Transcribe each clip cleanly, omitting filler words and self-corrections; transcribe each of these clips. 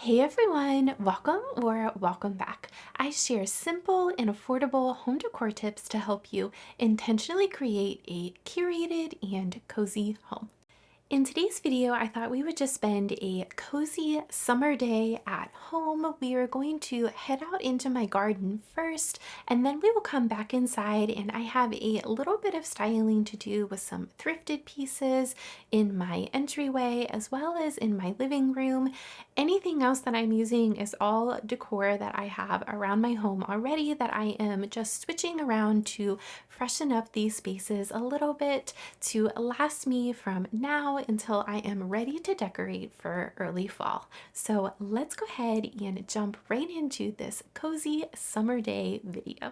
Hey everyone, welcome or welcome back. I share simple and affordable home decor tips to help you intentionally create a curated and cozy home. In today's video, I thought we would just spend a cozy summer day at home. We are going to head out into my garden first, and then we will come back inside, and I have a little bit of styling to do with some thrifted pieces in my entryway as well as in my living room. Anything else that I'm using is all decor that I have around my home already that I am just switching around to freshen up these spaces a little bit to last me from now until I am ready to decorate for early fall. So let's go ahead and jump right into this cozy summer day video.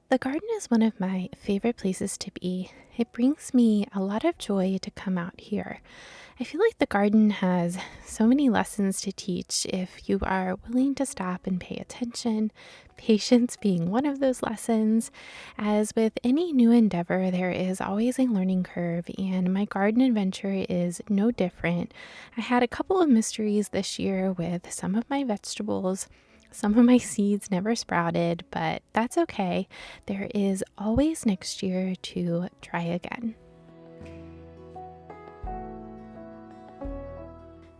The garden is one of my favorite places to be. It brings me a lot of joy to come out here. I feel like the garden has so many lessons to teach if you are willing to stop and pay attention, patience being one of those lessons. As with any new endeavor, there is always a learning curve, and my garden adventure is no different. I had a couple of mysteries this year with some of my vegetables. Some of my seeds never sprouted, but that's okay. There is always next year to try again.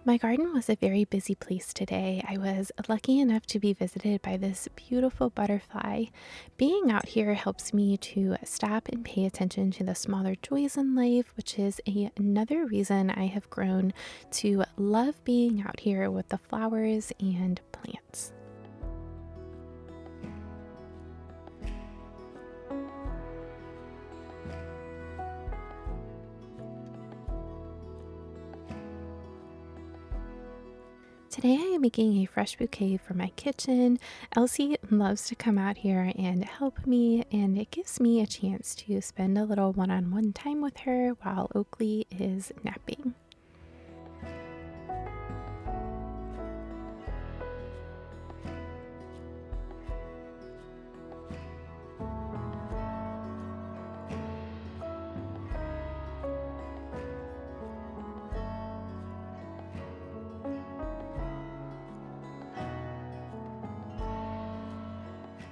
My garden was a very busy place today. I was lucky enough to be visited by this beautiful butterfly. Being out here helps me to stop and pay attention to the smaller joys in life, which is another reason I have grown to love being out here with the flowers and plants. Today I am making a fresh bouquet for my kitchen. Elsie loves to come out here and help me, and it gives me a chance to spend a little one-on-one time with her while Oakley is napping.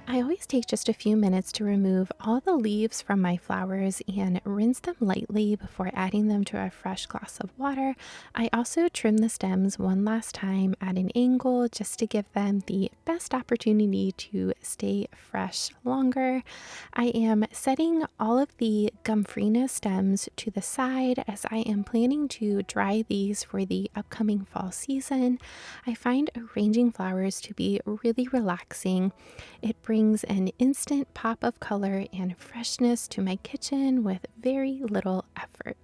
I always take just a few minutes to remove all the leaves from my flowers and rinse them lightly before adding them to a fresh glass of water. I also trim the stems one last time at an angle just to give them the best opportunity to stay fresh longer. I am setting all of the Gomphrena stems to the side as I am planning to dry these for the upcoming fall season. I find arranging flowers to be really relaxing. It brings an instant pop of color and freshness to my kitchen with very little effort.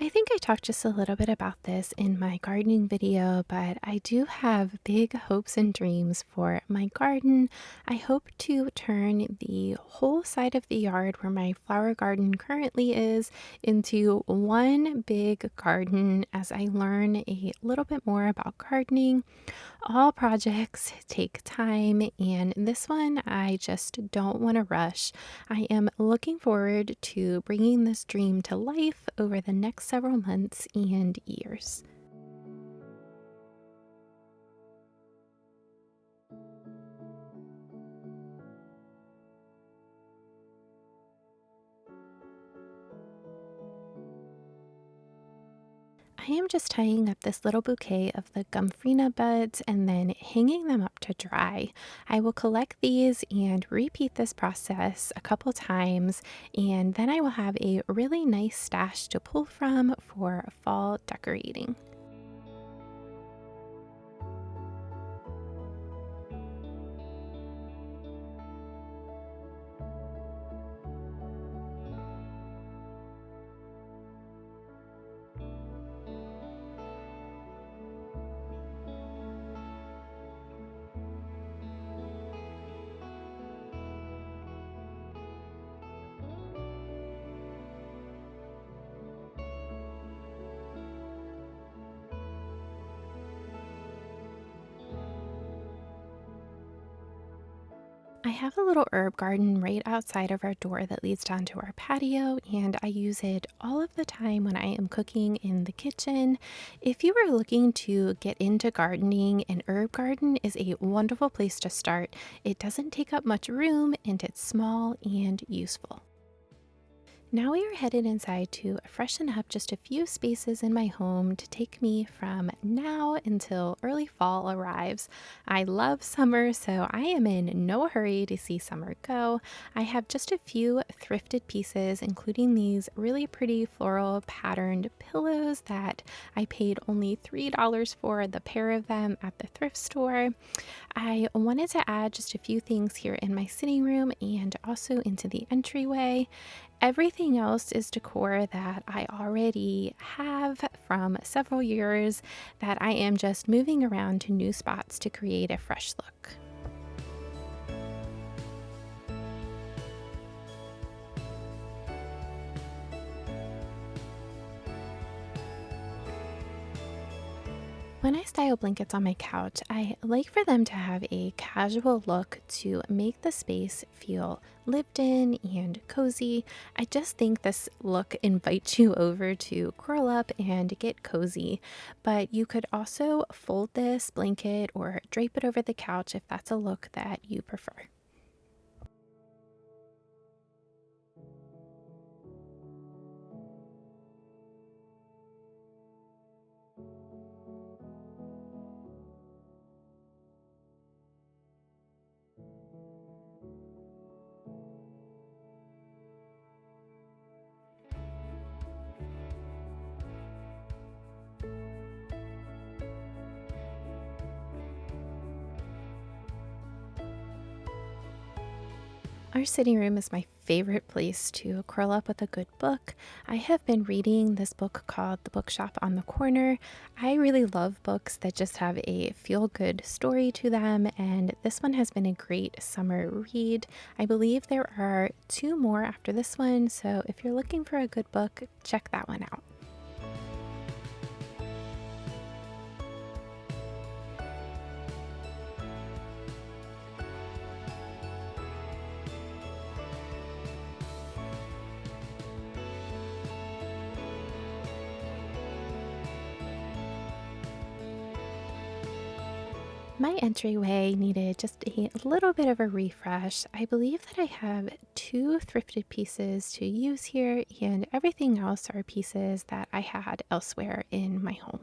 I think I talked just a little bit about this in my gardening video, but I do have big hopes and dreams for my garden. I hope to turn the whole side of the yard where my flower garden currently is into one big garden as I learn a little bit more about gardening. All projects take time, and this one I just don't want to rush. I am looking forward to bringing this dream to life over the next several months and years. I am just tying up this little bouquet of the Gomphrena buds and then hanging them up to dry. I will collect these and repeat this process a couple times, and then I will have a really nice stash to pull from for fall decorating. I have a little herb garden right outside of our door that leads down to our patio, and I use it all of the time when I am cooking in the kitchen. If you are looking to get into gardening, an herb garden is a wonderful place to start. It doesn't take up much room and it's small and useful. Now we are headed inside to freshen up just a few spaces in my home to take me from now until early fall arrives. I love summer, so I am in no hurry to see summer go. I have just a few thrifted pieces, including these really pretty floral patterned pillows that I paid only $3 for the pair of them at the thrift store. I wanted to add just a few things here in my sitting room and also into the entryway. Everything else is decor that I already have from several years that I am just moving around to new spots to create a fresh look. When I style blankets on my couch, I like for them to have a casual look to make the space feel lived in and cozy. I just think this look invites you over to curl up and get cozy, but you could also fold this blanket or drape it over the couch if that's a look that you prefer. Our sitting room is my favorite place to curl up with a good book. I have been reading this book called The Bookshop on the Corner. I really love books that just have a feel good story to them, and this one has been a great summer read. I believe there are two more after this one, so if you're looking for a good book, check that one out. My entryway needed just a little bit of a refresh. I believe that I have two thrifted pieces to use here, and everything else are pieces that I had elsewhere in my home.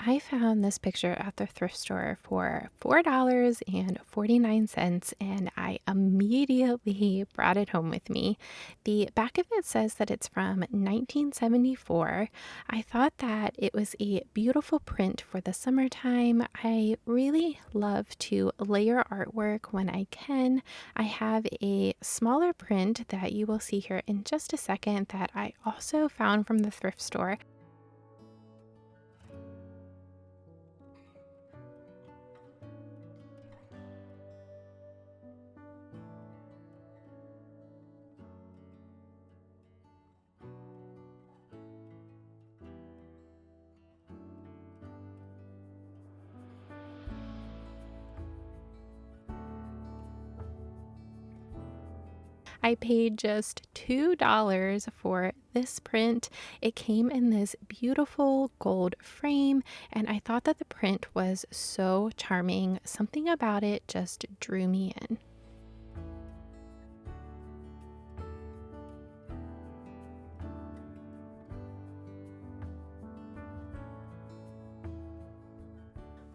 I found this picture at the thrift store for $4.49, and I immediately brought it home with me. The back of it says that it's from 1974. I thought that it was a beautiful print for the summertime. I really love to layer artwork when I can. I have a smaller print that you will see here in just a second that I also found from the thrift store. I paid just $2 for this print. It came in this beautiful gold frame, and I thought that the print was so charming. Something about it just drew me in.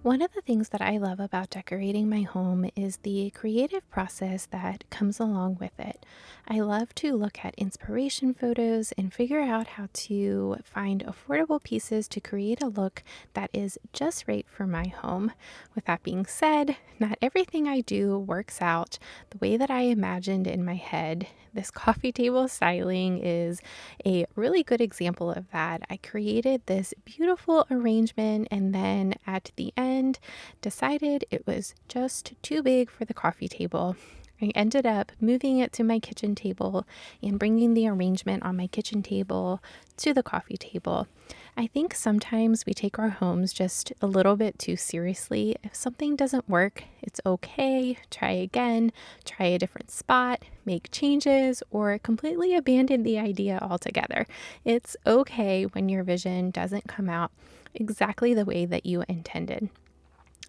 One of the things that I love about decorating my home is the creative process that comes along with it. I love to look at inspiration photos and figure out how to find affordable pieces to create a look that is just right for my home. With that being said, not everything I do works out the way that I imagined in my head. This coffee table styling is a really good example of that. I created this beautiful arrangement and then at the end decided it was just too big for the coffee table. I ended up moving it to my kitchen table and bringing the arrangement on my kitchen table to the coffee table. I think sometimes we take our homes just a little bit too seriously. If something doesn't work, it's okay. Try again, try a different spot, make changes, or completely abandon the idea altogether. It's okay when your vision doesn't come out exactly the way that you intended.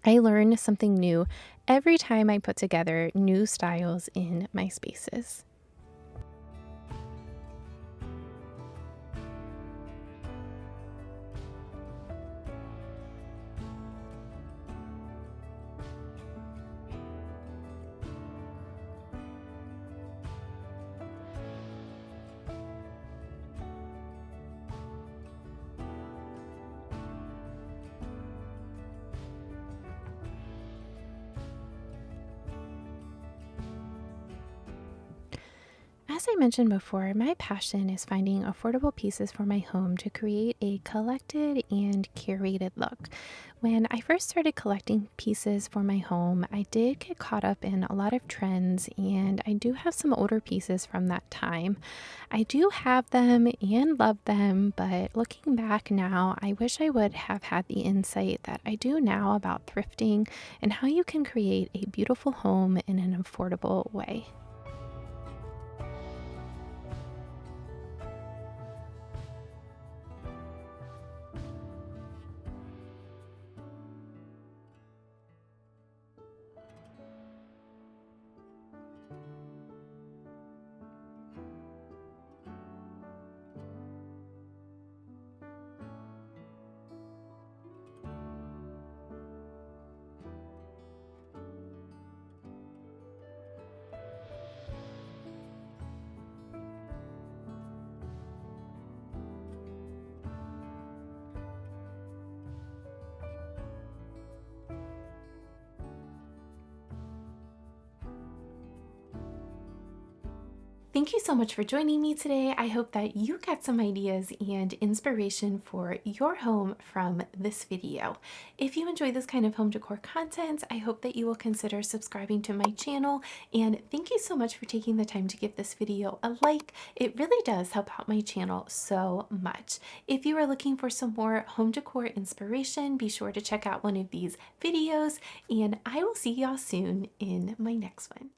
I learn something new every time I put together new styles in my spaces. As I mentioned before, my passion is finding affordable pieces for my home to create a collected and curated look. When I first started collecting pieces for my home, I did get caught up in a lot of trends, and I do have some older pieces from that time. I do have them and love them, but looking back now, I wish I would have had the insight that I do now about thrifting and how you can create a beautiful home in an affordable way. Thank you so much for joining me today. I hope that you got some ideas and inspiration for your home from this video. If you enjoy this kind of home decor content, I hope that you will consider subscribing to my channel. And thank you so much for taking the time to give this video a like. It really does help out my channel so much. If you are looking for some more home decor inspiration, be sure to check out one of these videos, and I will see y'all soon in my next one.